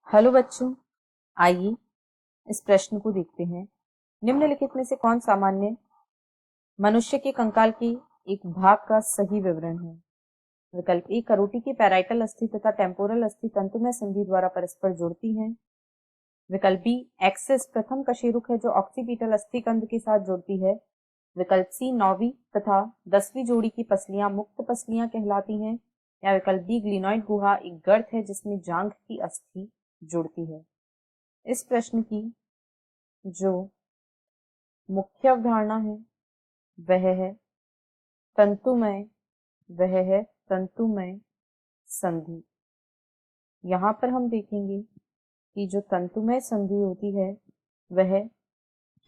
Hello बच्चों, आइए इस प्रश्न को देखते हैं। निम्नलिखित में से कौन सामान्य मनुष्य के कंकाल के एक भाग का सही विवरण है? विकल्प ए, करोटी की पैराइटल अस्थि तथा टेम्पोरल अस्थि तंतुमय संधि द्वारा परस्पर जुड़ती हैं। विकल्प बी, एक्सिस प्रथम कशेरुक है जो ऑक्सीपिटल अस्थि कंद के साथ जुड़ती है। विकल्प सी, 9वीं तथा 10वीं जोड़ी की पसलियां मुक्त पसलियां कहलाती हैं। या विकल्प डी, ग्लिनॉइड गुहा एक गर्त है जिसमें जांघ की अस्थि जुड़ती है। इस प्रश्न की जो मुख्य अवधारणा है वह है तंतुमय संधि। यहाँ पर हम देखेंगे कि जो तंतुमय संधि होती है वह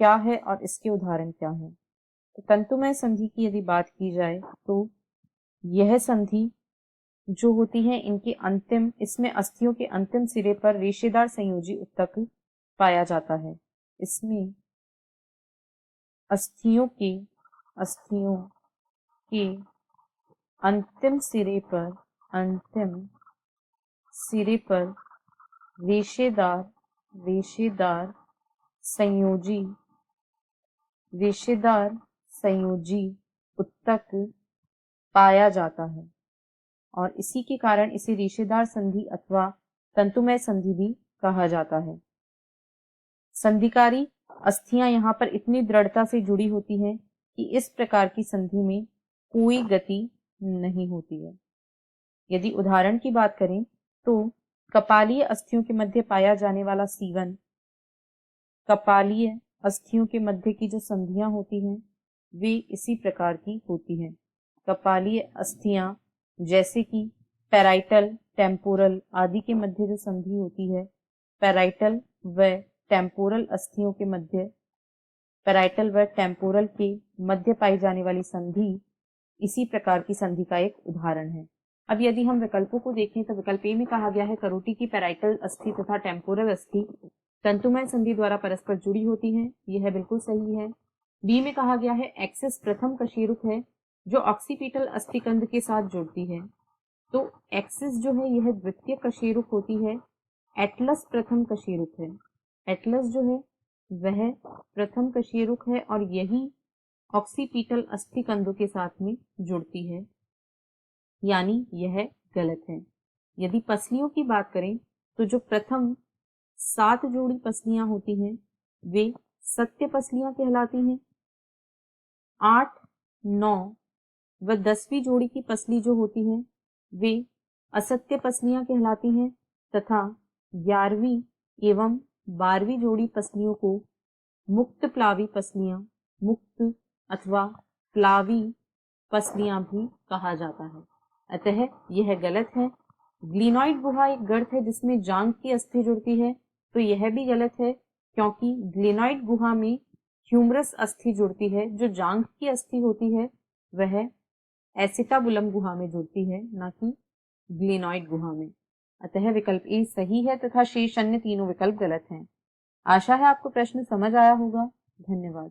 क्या है और इसके उदाहरण क्या हैं। तो तंतुमय संधि की यदि बात की जाए तो यह संधि जो होती है इसमें अस्थियों के अंतिम सिरे पर रेशेदार संयोजी ऊतक पाया जाता है। इसमें अस्थियों के अंतिम सिरे पर रेशेदार संयोजी ऊतक पाया जाता है और इसी के कारण इसे रेशेदार संधि अथवा तंतुमय संधि भी कहा जाता है। संधिकारी अस्थियां यहाँ पर इतनी दृढ़ता से जुड़ी होती हैं कि इस प्रकार की संधि में कोई गति नहीं होती है। यदि उदाहरण की बात करें तो कपालीय अस्थियों के मध्य पाया जाने वाला सीवन, कपालीय अस्थियों के मध्य की जो संधियां होती हैं वे इसी प्रकार की होती हैं। कपालीय अस्थियां जैसे कि पैराइटल, टेम्पोरल आदि के मध्य जो संधि होती है, पैराइटल व टेम्पोरल अस्थियों के मध्य, पैराइटल व टेम्पोरल के मध्य पाई जाने वाली संधि इसी प्रकार की संधि का एक उदाहरण है। अब यदि हम विकल्पों को देखें तो विकल्प ए में कहा गया है करोटी की पैराइटल अस्थि तथा टेम्पोरल अस्थि तंतुमय संधि द्वारा परस्पर जुड़ी होती हैं, यह बिल्कुल सही है। बी में कहा गया है एक्सिस प्रथम कशेरुक है जो ऑक्सीपिटल अस्थिकंद के साथ जुड़ती है। तो एक्सिस जो है यह द्वितीय कशेरुक होती है। एटलस प्रथम कशेरुक है। एटलस जो है वह प्रथम कशेरुक है और यही ऑक्सीपिटल अस्थिकंदों के साथ में जुड़ती है, यानी यह गलत है। यदि पसलियों की बात करें तो जो प्रथम 7 जोड़ी पसलियां होती हैं वे सत्य पसलियां कहलाती हैं। 8, 9 व 10वीं जोड़ी की पसली जो होती है वे असत्य पसलियां कहलाती हैं तथा 11वीं एवं 12वीं जोड़ी पसलियों को मुक्त अथवा प्लावी पसलियां भी कहा जाता है। अतः यह गलत है। ग्लिनॉइड गुहा एक गर्त है जिसमें जांघ की अस्थि जुड़ती है, तो यह भी गलत है क्योंकि ग्लिनॉइड गुहा में ह्यूमरस अस्थि जुड़ती है। जो जांघ की अस्थि होती है वह एसिटाबुलम गुहा में जुड़ती है, न कि ग्लिनॉइड गुहा में। अतः विकल्प ए सही है तथा शेष अन्य तीनों विकल्प गलत हैं। आशा है आपको प्रश्न समझ आया होगा। धन्यवाद।